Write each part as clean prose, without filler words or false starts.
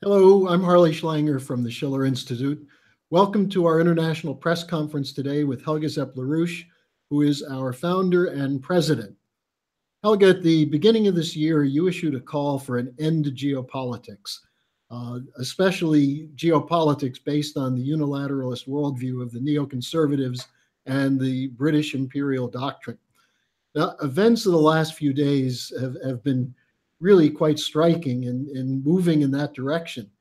Hello, I'm Harley Schlanger from the Schiller Institute. Welcome to our international press conference today with Helga Zepp LaRouche, who is our founder and president. Helga, at the beginning of this year, you issued a call for an end to geopolitics, especially geopolitics based on the unilateralist worldview of the neoconservatives and the British imperial doctrine. Now, events of the last few days have been really quite striking in moving in that direction.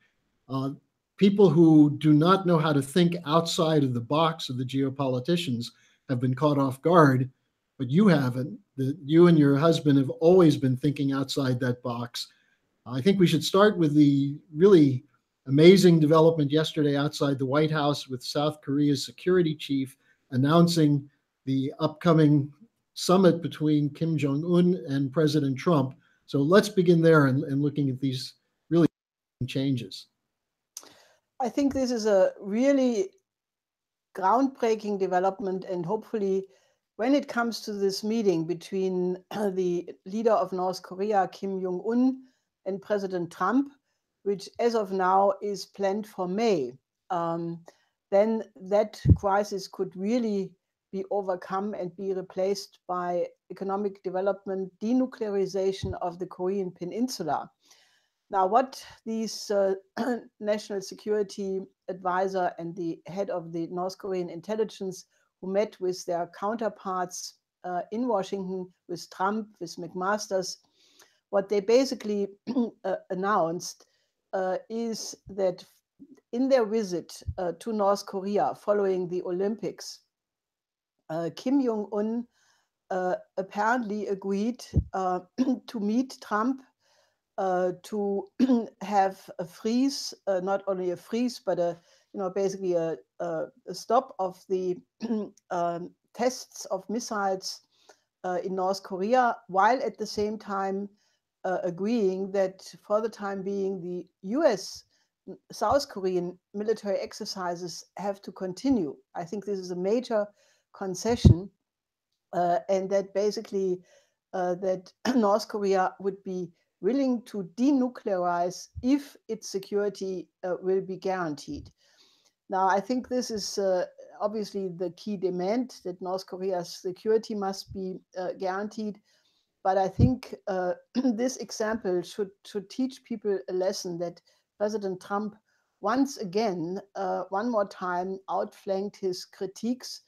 Uh, People who do not know how to think outside of the box of the geopoliticians have been caught off guard, but you haven't. You and your husband have always been thinking outside that box. I think we should start with the really amazing development yesterday outside the White House with South Korea's security chief announcing the upcoming summit between Kim Jong un and President Trump. So let's begin there and looking at these really changes. I think this is a really groundbreaking development, and hopefully, when it comes to this meeting between the leader of North Korea, Kim Jong un, and President Trump, which as of now is planned for May, then that crisis could really be overcome and be replaced by economic development, denuclearization of the Korean Peninsula. Now, what these national security advisor and the head of the North Korean intelligence, who met with their counterparts in Washington, with Trump, with McMaster's, what they basically announced is that in their visit to North Korea following the Olympics, Kim Jong un apparently agreed to meet Trump to have a freeze, not only a freeze, but basically a stop of the tests of missiles in North Korea, while at the same time agreeing that for the time being, the US South Korean military exercises have to continue. I think this is a major concession, and that basically that North Korea would be willing to denuclearize if its security will be guaranteed. Now, I think this is obviously the key demand, that North Korea's security must be guaranteed. But I think this example should teach people a lesson that President Trump once again, one more time, outflanked his critiques.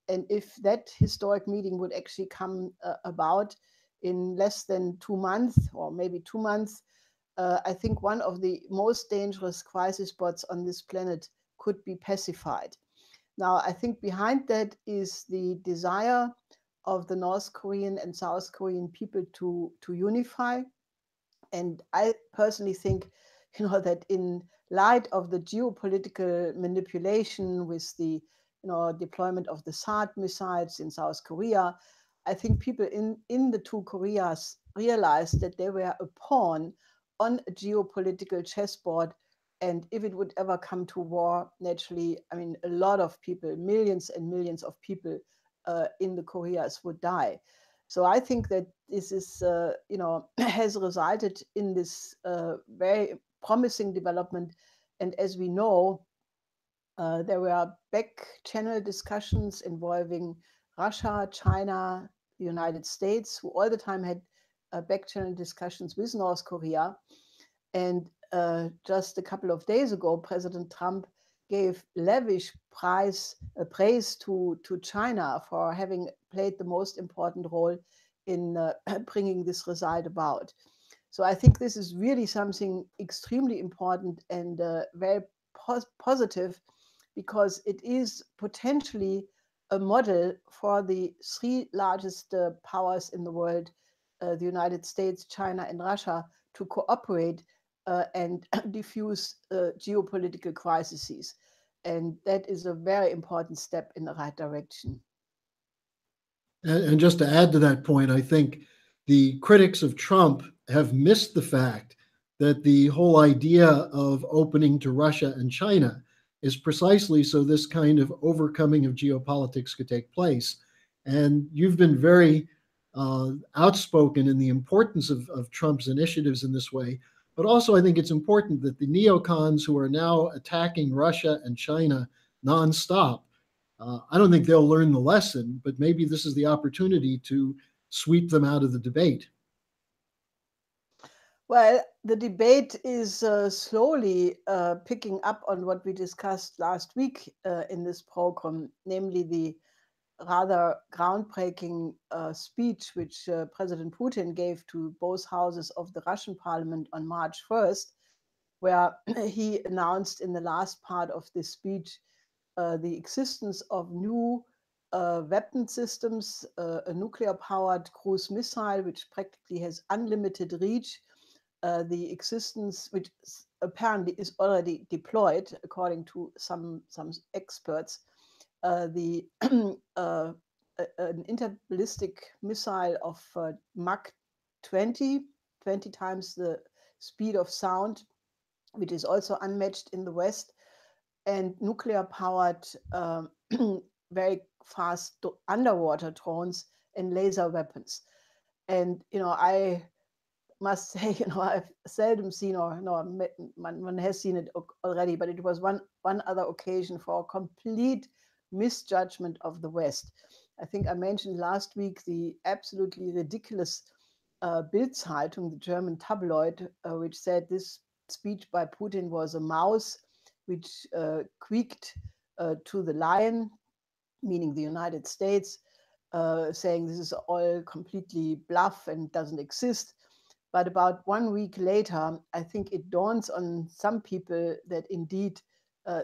And if that historic meeting would actually come about in less than 2 months, or maybe 2 months, I think one of the most dangerous crisis spots on this planet could be pacified. Now, I think behind that is the desire of the North Korean and South Korean people to unify. And I personally think, that in light of the geopolitical manipulation with the, deployment of the THAAD missiles in South Korea, I think people in the two Koreas realized that they were a pawn on a geopolitical chessboard. And if it would ever come to war, naturally, I mean, a lot of people, millions and millions of people in the Koreas would die. So I think that this is, has resulted in this very promising development. And as we know, there were back channel discussions involving Russia, China, the United States, who all the time had back channel discussions with North Korea. And just a couple of days ago, President Trump gave lavish praise to China for having played the most important role in bringing this result about. So I think this is really something extremely important and very positive, because it is potentially a model for the three largest powers in the world, the United States, China, and Russia, to cooperate and diffuse geopolitical crises. And that is a very important step in the right direction. And just to add to that point, I think the critics of Trump have missed the fact that the whole idea of opening to Russia and China is precisely so this kind of overcoming of geopolitics could take place. And you've been very outspoken in the importance of Trump's initiatives in this way. But also, I think it's important that the neocons who are now attacking Russia and China nonstop, I don't think they'll learn the lesson, but maybe this is the opportunity to sweep them out of the debate. Well, the debate is slowly picking up on what we discussed last week in this program, namely the rather groundbreaking speech which President Putin gave to both houses of the Russian parliament on March 1st, where he announced in the last part of this speech the existence of new weapon systems, a nuclear-powered cruise missile, which practically has unlimited reach, the existence, which apparently is already deployed, according to some experts, the an interballistic missile of Mach 20, 20 times the speed of sound, which is also unmatched in the West, and nuclear-powered very fast underwater drones and laser weapons. And I must say, I've seldom seen, or no, one has seen it already, but it was one other occasion for a complete misjudgment of the West. I think I mentioned last week the absolutely ridiculous Bild-Zeitung, the German tabloid, which said this speech by Putin was a mouse which squeaked to the lion, meaning the United States, saying this is all completely bluff and doesn't exist. But about 1 week later, I think it dawns on some people that indeed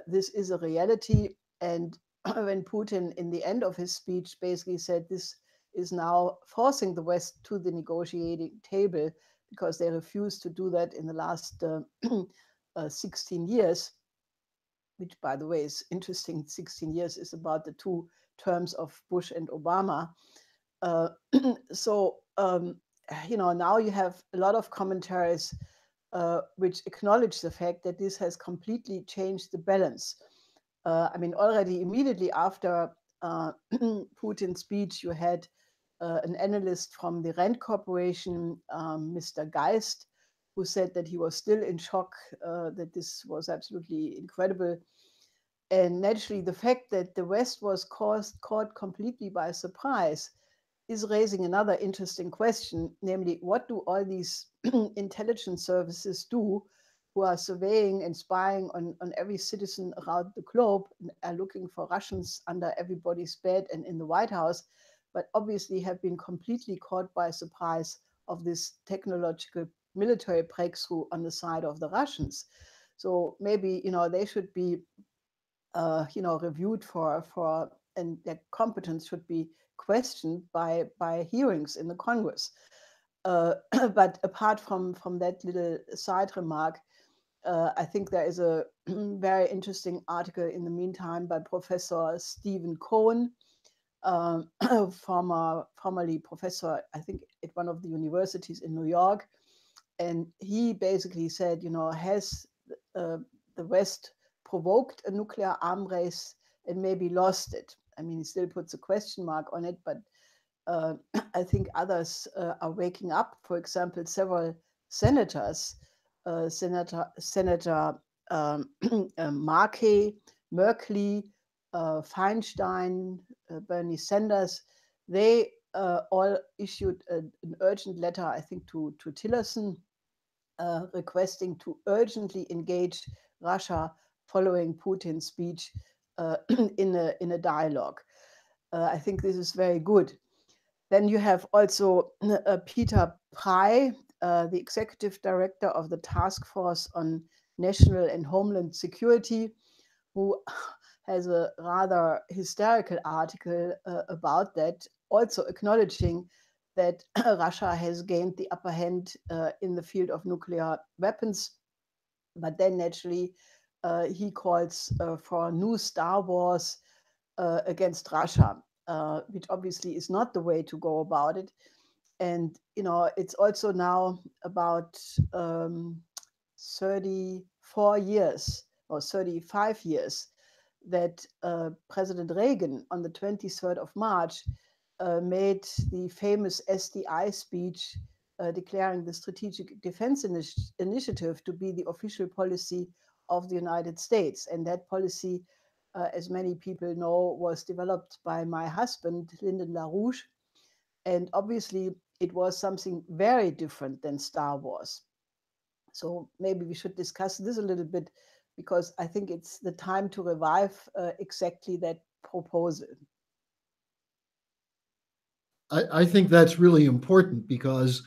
this is a reality. And when Putin, in the end of his speech, basically said this is now forcing the West to the negotiating table because they refused to do that in the last 16 years, which, by the way, is interesting. 16 years is about the 2 terms of Bush and Obama. So now you have a lot of commentaries which acknowledge the fact that this has completely changed the balance. Already immediately after Putin's speech, you had an analyst from the Rand Corporation, Mr. Geist, who said that he was still in shock, that this was absolutely incredible. And naturally, the fact that the West was caught completely by surprise is raising another interesting question, namely, what do all these intelligence services do who are surveying and spying on every citizen around the globe and are looking for Russians under everybody's bed and in the White House, but obviously have been completely caught by surprise of this technological military breakthrough on the side of the Russians. So maybe, they should be, reviewed for and their competence should be questioned by hearings in the Congress. But apart from that little side remark, I think there is a very interesting article in the meantime by Professor Stephen Cohen, formerly professor, I think, at one of the universities in New York. And he basically said, has the West provoked a nuclear arm race and maybe lost it? He still puts a question mark on it, but I think others are waking up. For example, several senators, Senator Markey, Merkley, Feinstein, Bernie Sanders, they all issued an urgent letter, I think, to Tillerson, requesting to urgently engage Russia following Putin's speech in a dialogue. I think this is very good. Then you have also Peter Pry, the executive director of the Task Force on National and Homeland Security, who has a rather hysterical article about that, also acknowledging that Russia has gained the upper hand in the field of nuclear weapons. But then naturally, he calls for new Star Wars against Russia, which obviously is not the way to go about it. And, it's also now about 34 years or 35 years that President Reagan, on the 23rd of March, made the famous SDI speech declaring the Strategic Defense Initiative to be the official policy of the United States. And that policy, as many people know, was developed by my husband, Lyndon LaRouche. And obviously, it was something very different than Star Wars. So maybe we should discuss this a little bit, because I think it's the time to revive exactly that proposal. I think that's really important because,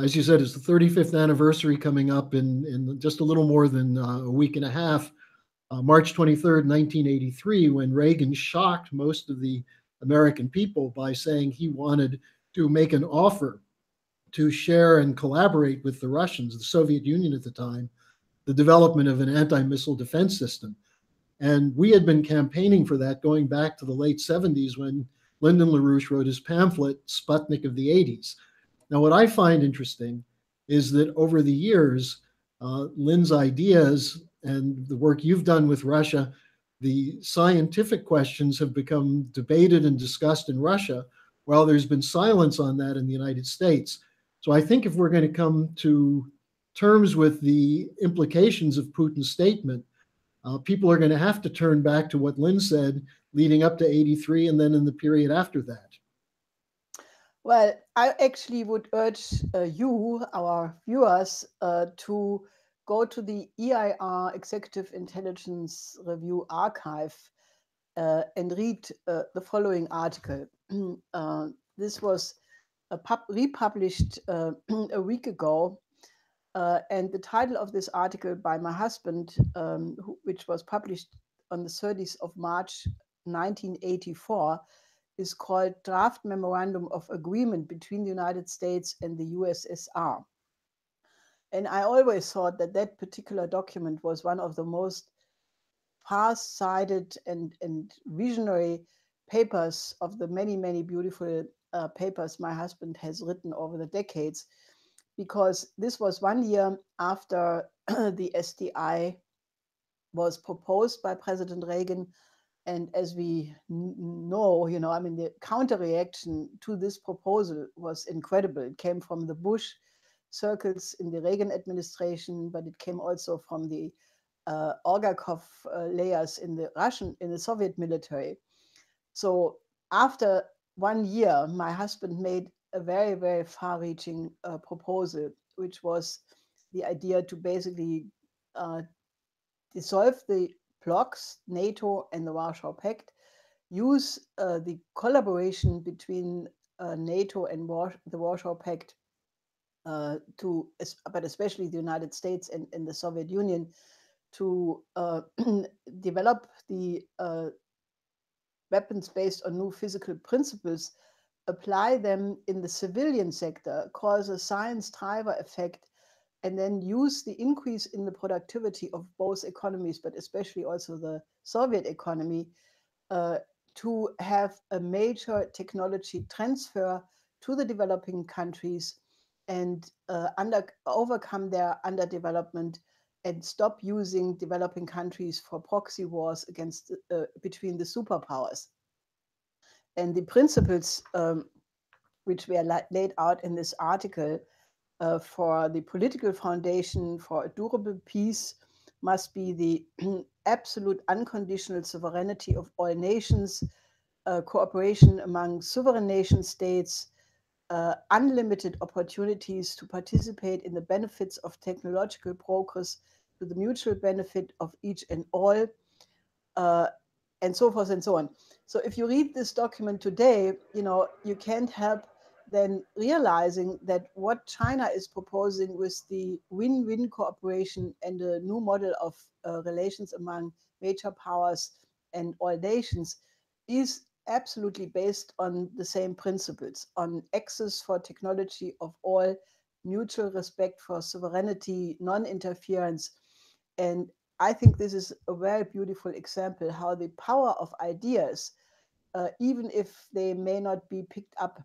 as you said, it's the 35th anniversary coming up in just a little more than a week and a half, March 23rd, 1983, when Reagan shocked most of the American people by saying he wanted to make an offer to share and collaborate with the Russians, the Soviet Union at the time, the development of an anti-missile defense system. And we had been campaigning for that going back to the late 70s when Lyndon LaRouche wrote his pamphlet, Sputnik of the 80s. Now, what I find interesting is that over the years, Lynn's ideas and the work you've done with Russia, the scientific questions have become debated and discussed in Russia, while there's been silence on that in the United States. So I think if we're going to come to terms with the implications of Putin's statement, people are going to have to turn back to what Lynn said leading up to 83 and then in the period after that. Well, I actually would urge you, our viewers, to go to the EIR Executive Intelligence Review archive and read the following article. This was republished a week ago. And the title of this article by my husband, which was published on the 30th of March 1984, is called Draft Memorandum of Agreement between the United States and the USSR. And I always thought that that particular document was one of the most far-sighted and visionary papers of the many, many beautiful papers my husband has written over the decades, because this was 1 year after the SDI was proposed by President Reagan. And as we know, I mean, the counter reaction to this proposal was incredible. It came from the Bush circles in the Reagan administration, but it came also from the Orgakov layers in the Soviet military. So after 1 year, my husband made a very, very far-reaching proposal, which was the idea to basically dissolve the blocs, NATO and the Warsaw Pact, use the collaboration between NATO and the Warsaw Pact but especially the United States and the Soviet Union, to develop the weapons based on new physical principles, apply them in the civilian sector, cause a science driver effect, and then use the increase in the productivity of both economies, but especially also the Soviet economy, to have a major technology transfer to the developing countries and overcome their underdevelopment and stop using developing countries for proxy wars between the superpowers. And the principles which were laid out in this article for the political foundation for a durable peace must be the absolute unconditional sovereignty of all nations, cooperation among sovereign nation states, unlimited opportunities to participate in the benefits of technological progress to the mutual benefit of each and all, and so forth and so on. So if you read this document today, you can't help then realizing that what China is proposing with the win-win cooperation and a new model of relations among major powers and all nations is absolutely based on the same principles, on access for technology of all, mutual respect for sovereignty, non-interference. And I think this is a very beautiful example how the power of ideas, even if they may not be picked up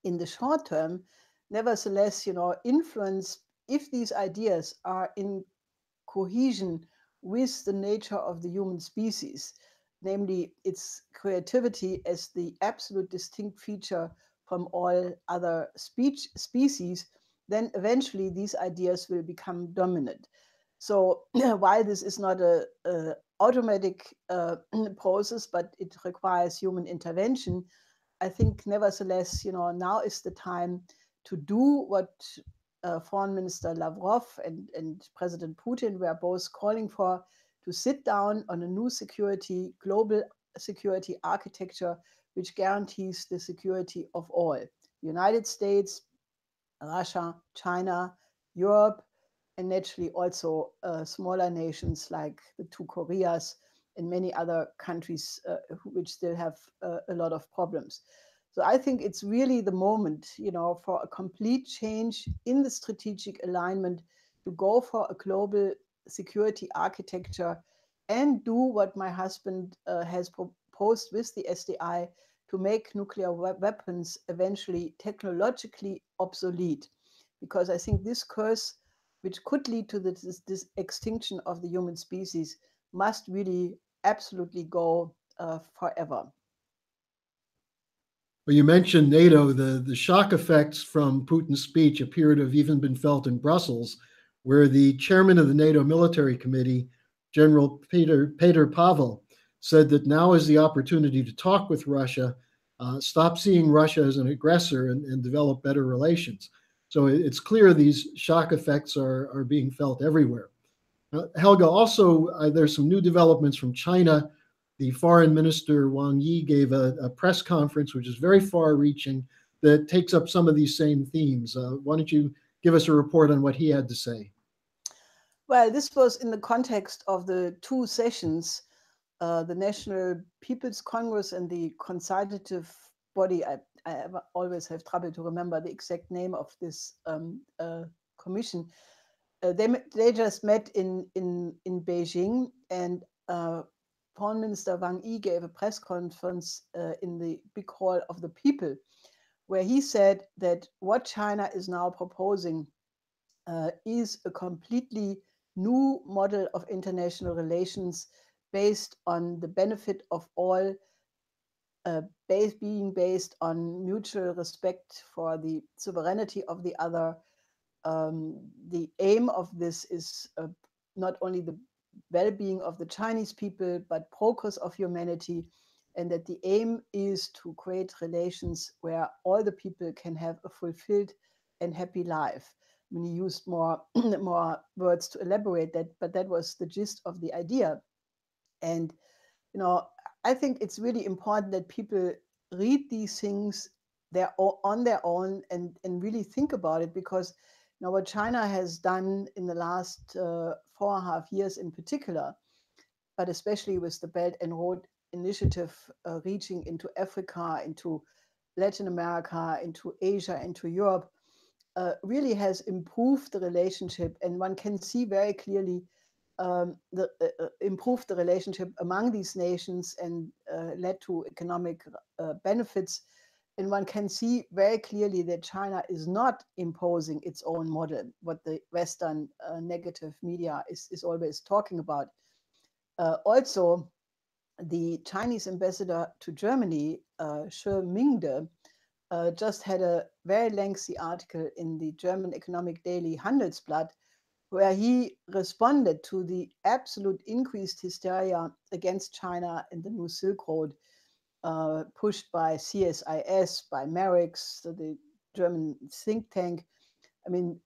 in the short term, nevertheless, influence, if these ideas are in cohesion with the nature of the human species, namely its creativity as the absolute distinct feature from all other species, then eventually these ideas will become dominant. So while this is not a automatic process, but it requires human intervention, I think nevertheless, now is the time to do what Foreign Minister Lavrov and President Putin were both calling for, to sit down on a new global security architecture, which guarantees the security of all: the United States, Russia, China, Europe, and naturally also smaller nations like the two Koreas and many other countries which still have a lot of problems. So I think it's really the moment, for a complete change in the strategic alignment, to go for a global security architecture and do what my husband has proposed with the SDI, to make nuclear weapons eventually technologically obsolete. Because I think this curse, which could lead to this extinction of the human species, must really absolutely go forever. Well, you mentioned NATO. The shock effects from Putin's speech appear to have even been felt in Brussels, where the chairman of the NATO Military Committee, General Peter Pavel, said that now is the opportunity to talk with Russia, stop seeing Russia as an aggressor, and develop better relations. So it's clear these shock effects are being felt everywhere. Helga, also, there's some new developments from China. The foreign minister, Wang Yi, gave a press conference, which is very far-reaching, that takes up some of these same themes. Why don't you give us a report on what he had to say? Well, this was in the context of the two sessions, the National People's Congress and the consultative body. I always have trouble to remember the exact name of this commission. They just met in Beijing, and Foreign Minister Wang Yi gave a press conference in the big hall of the people, where he said that what China is now proposing is a completely new model of international relations based on the benefit of all, being based on mutual respect for the sovereignty of the other. The aim of this is not only the well-being of the Chinese people, but progress of humanity, and that the aim is to create relations where all the people can have a fulfilled and happy life. I mean, he used more words to elaborate that, but that was the gist of the idea. And I think it's really important that people read these things on their own and really think about it, because what China has done in the last 4.5 years in particular, but especially with the Belt and Road Initiative reaching into Africa, into Latin America, into Asia, into Europe, really has improved the relationship. And one can see very clearly improved the relationship among these nations and led to economic benefits. And one can see very clearly that China is not imposing its own model, what the Western negative media is always talking about. Also, the Chinese ambassador to Germany, Shi Mingde, just had a very lengthy article in the German economic daily Handelsblatt, where he responded to the absolute increased hysteria against China in the new Silk Road, pushed by CSIS, by Merix, so the German think tank. I mean,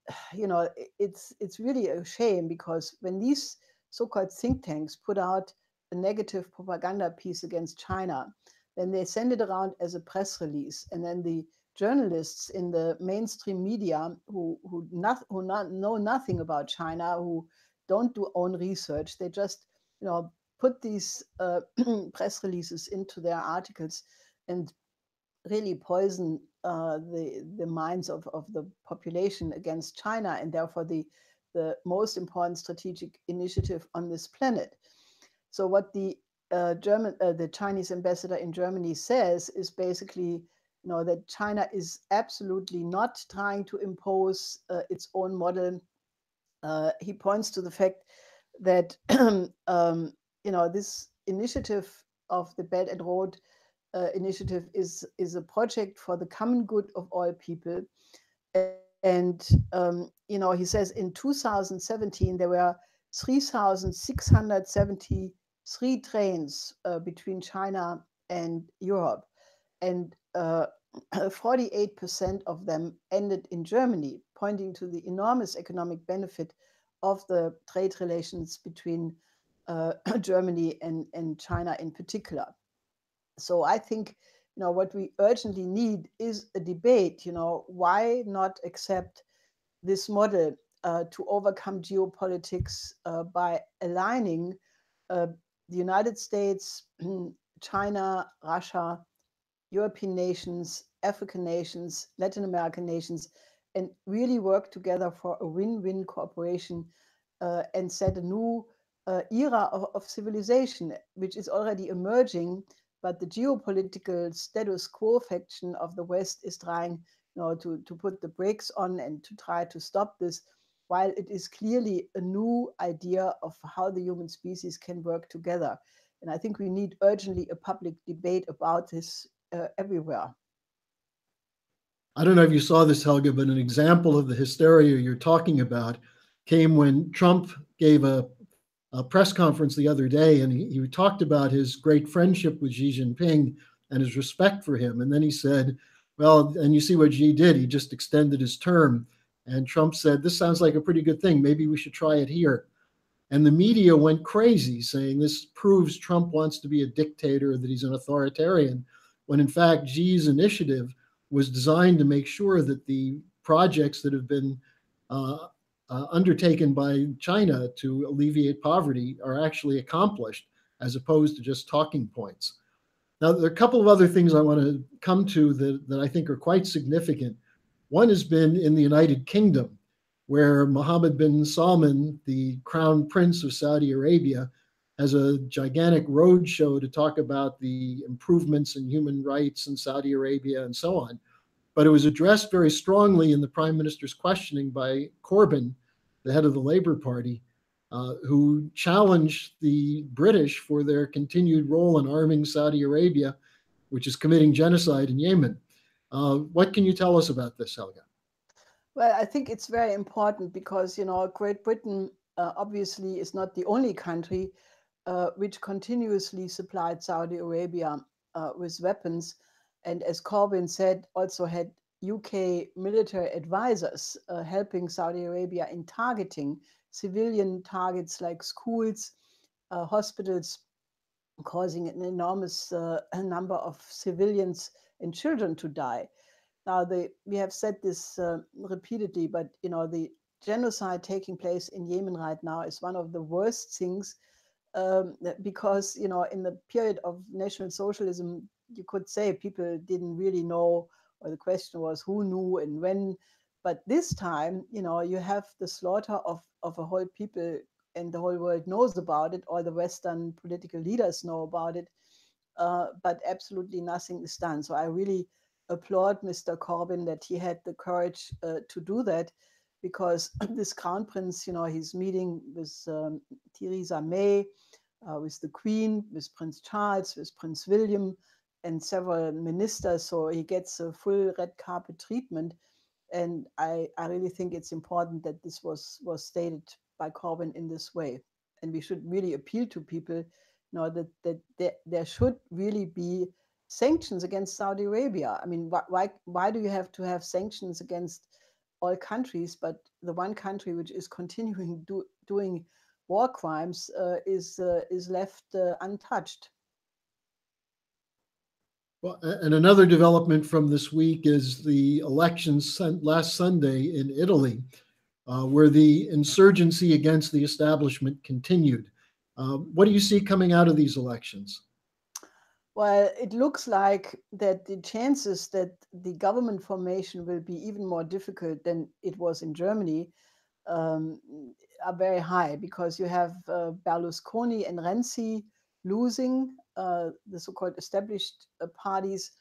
it's really a shame, because when these so-called think tanks put out a negative propaganda piece against China, then they send it around as a press release, and then the journalists in the mainstream media who know nothing about China, who don't do own research, they just put these press releases into their articles and really poison the minds of the population against China, and therefore the most important strategic initiative on this planet. So what the Chinese ambassador in Germany says is basically, that China is absolutely not trying to impose its own model. He points to the fact that this initiative of the Belt and Road initiative is a project for the common good of all people. And he says in 2017 there were 3,673 trains between China and Europe, and 48% of them ended in Germany, pointing to the enormous economic benefit of the trade relations between Germany and China in particular. So I think, what we urgently need is a debate. Why not accept this model to overcome geopolitics by aligning the United States, China, Russia, European nations, African nations, Latin American nations, and really work together for a win-win cooperation and set a new era of civilization, which is already emerging. But the geopolitical status quo faction of the West is trying, to put the brakes on and to try to stop this, while it is clearly a new idea of how the human species can work together. And I think we need urgently a public debate about this everywhere. I don't know if you saw this, Helga, but an example of the hysteria you're talking about came when Trump gave a press conference the other day, and he talked about his great friendship with Xi Jinping and his respect for him. And then he said, well, and you see what Xi did. He just extended his term. And Trump said, this sounds like a pretty good thing. Maybe we should try it here. And the media went crazy saying this proves Trump wants to be a dictator, that he's an authoritarian, when in fact Xi's initiative was designed to make sure that the projects that have been undertaken by China to alleviate poverty are actually accomplished, as opposed to just talking points. Now, there are a couple of other things I want to come to that I think are quite significant. One has been in the United Kingdom, where Mohammed bin Salman, the crown prince of Saudi Arabia, has a gigantic road show to talk about the improvements in human rights in Saudi Arabia and so on. But it was addressed very strongly in the prime minister's questioning by Corbyn, the head of the Labour Party, who challenged the British for their continued role in arming Saudi Arabia, which is committing genocide in Yemen. What can you tell us about this, Helga? Well, I think it's very important because, Great Britain obviously is not the only country which continuously supplied Saudi Arabia with weapons. And as Corbyn said, also had UK military advisors helping Saudi Arabia in targeting civilian targets like schools, hospitals, causing an enormous number of civilians and children to die. Now, we have said this repeatedly, but the genocide taking place in Yemen right now is one of the worst things because in the period of National Socialism, you could say people didn't really know, or the question was who knew and when. But this time, you have the slaughter of a whole people, and the whole world knows about it. All the Western political leaders know about it, but absolutely nothing is done. So I really applaud Mr. Corbyn that he had the courage to do that, because this crown prince, he's meeting with Theresa May, with the Queen, with Prince Charles, with Prince William, and several ministers. So he gets a full red carpet treatment. And I really think it's important that this was stated by Corbyn in this way. And we should really appeal to people, that there should really be sanctions against Saudi Arabia. I mean, why do you have to have sanctions against all countries, but the one country which is continuing doing war crimes is left untouched? Well, and another development from this week is the elections last Sunday in Italy, where the insurgency against the establishment continued. What do you see coming out of these elections? Well, it looks like that the chances that the government formation will be even more difficult than it was in Germany um, are very high, because you have Berlusconi and Renzi losing the so-called established parties,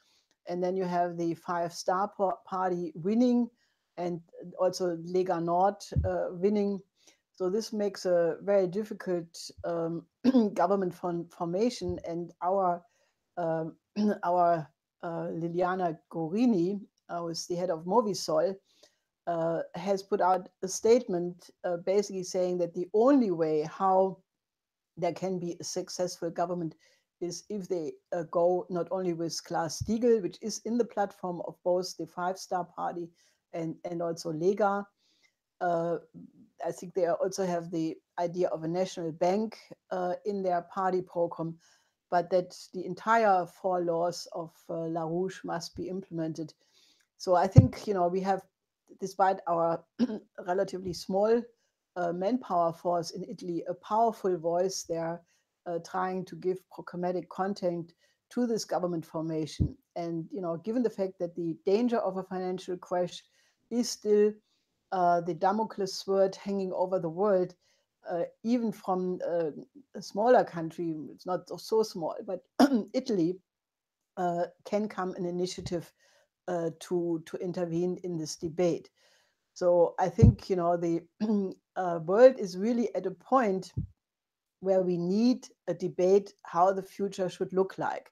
and then you have the Five-Star Party winning, and also Lega Nord winning. So this makes a very difficult government formation, and our our Liliana Gorini, who is the head of Movisol, has put out a statement basically saying that the only way how there can be a successful government is if they go not only with Glass-Steagall, which is in the platform of both the Five Star Party and also Lega. I think they also have the idea of a national bank in their party program, but that the entire four laws of LaRouche must be implemented. So I think, we have, despite our relatively small manpower force in Italy, a powerful voice there trying to give programmatic content to this government formation. And, given the fact that the danger of a financial crash is still the Damocles sword hanging over the world, even from a smaller country, it's not so small, but Italy can come an initiative to intervene in this debate. So I think, the world is really at a point where we need a debate how the future should look like.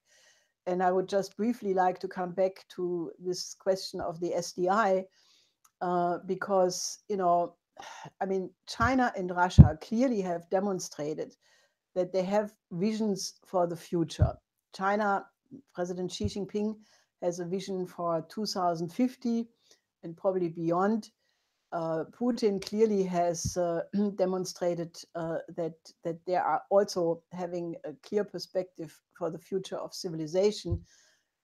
And I would just briefly like to come back to this question of the SDI, because, China and Russia clearly have demonstrated that they have visions for the future. China, President Xi Jinping has a vision for 2050 and probably beyond. Putin clearly has demonstrated that they are also having a clear perspective for the future of civilization.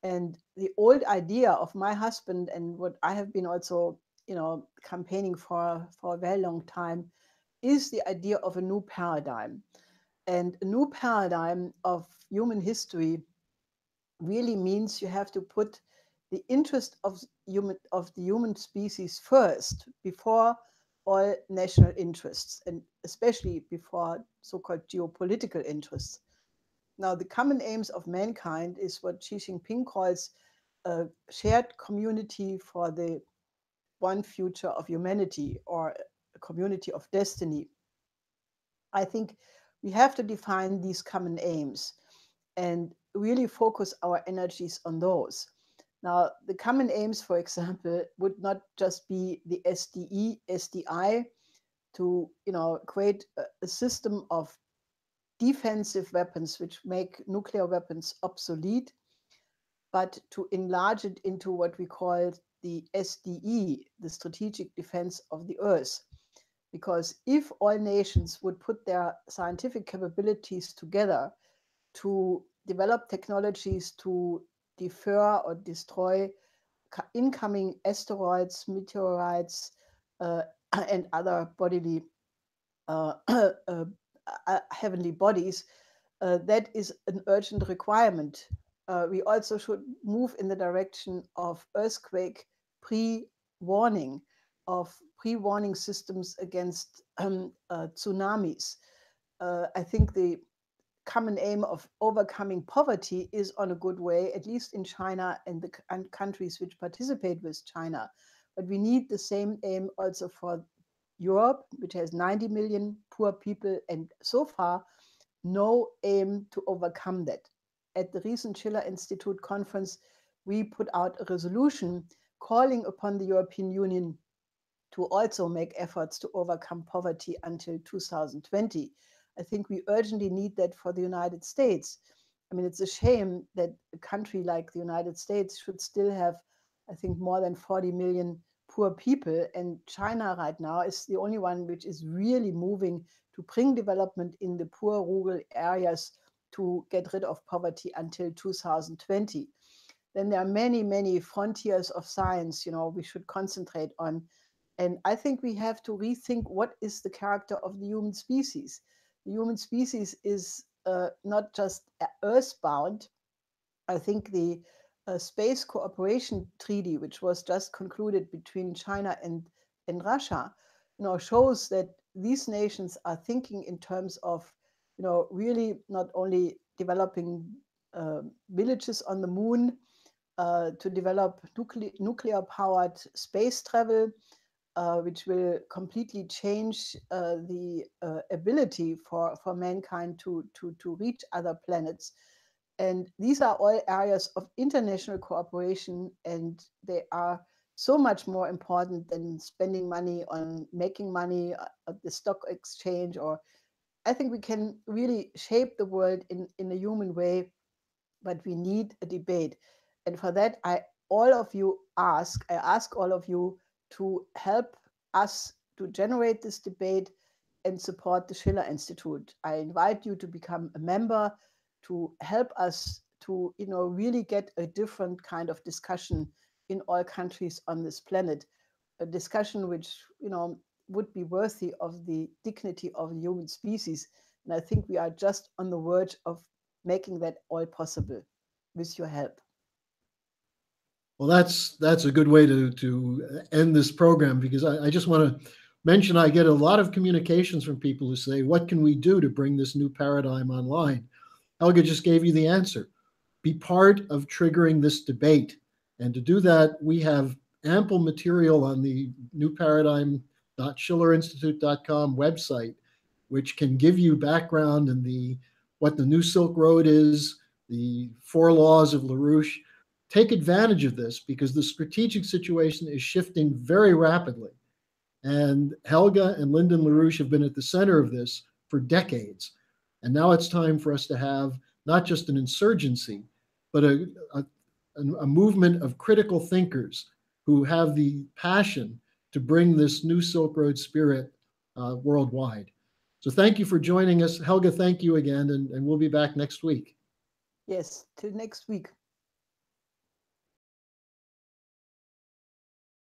And the old idea of my husband and what I have been also, campaigning for a very long time is the idea of a new paradigm. And a new paradigm of human history really means you have to put the interest of the human species first before all national interests, and especially before so-called geopolitical interests. Now, the common aims of mankind is what Xi Jinping calls a shared community for the one future of humanity, or a community of destiny. I think we have to define these common aims and really focus our energies on those. Now, the common aims, for example, would not just be the SDE, SDI, to create a system of defensive weapons which make nuclear weapons obsolete, but to enlarge it into what we call the SDE, the strategic defense of the Earth. Because if all nations would put their scientific capabilities together to develop technologies to defer or destroy incoming asteroids, meteorites, and other bodily heavenly bodies, that is an urgent requirement. We also should move in the direction of earthquake pre-warning, of pre-warning systems against tsunamis. I think the common aim of overcoming poverty is on a good way, at least in China and the countries which participate with China. But we need the same aim also for Europe, which has 90 million poor people, and so far, no aim to overcome that. At the recent Schiller Institute conference, we put out a resolution calling upon the European Union to also make efforts to overcome poverty until 2020. I think we urgently need that for the United States. I mean, it's a shame that a country like the United States should still have, I think, more than 40 million poor people. And China right now is the only one which is really moving to bring development in the poor rural areas to get rid of poverty until 2020. Then there are many, many frontiers of science, we should concentrate on. And I think we have to rethink what is the character of the human species. The human species is not just earthbound. I think the Space Cooperation Treaty, which was just concluded between China and Russia, shows that these nations are thinking in terms of, really not only developing villages on the moon, to develop nuclear-powered space travel, which will completely change the ability for mankind to reach other planets. And these are all areas of international cooperation, and they are so much more important than spending money on making money at the stock exchange. Or I think we can really shape the world in a human way, but we need a debate. And for that, I ask all of you to help us to generate this debate and support the Schiller Institute. I invite you to become a member, to help us to really get a different kind of discussion in all countries on this planet, a discussion which would be worthy of the dignity of the human species. And I think we are just on the verge of making that all possible with your help. Well, that's a good way to end this program, because I just want to mention I get a lot of communications from people who say, what can we do to bring this new paradigm online? Helga just gave you the answer. Be part of triggering this debate. And to do that, we have ample material on the newparadigm.schillerinstitute.com website, which can give you background in what the new Silk Road is, the 4 laws of LaRouche. Take advantage of this, because the strategic situation is shifting very rapidly. And Helga and Lyndon LaRouche have been at the center of this for decades. And now it's time for us to have not just an insurgency, but a movement of critical thinkers who have the passion to bring this new Silk Road spirit worldwide. So thank you for joining us. Helga, thank you again, and we'll be back next week. Yes, till next week.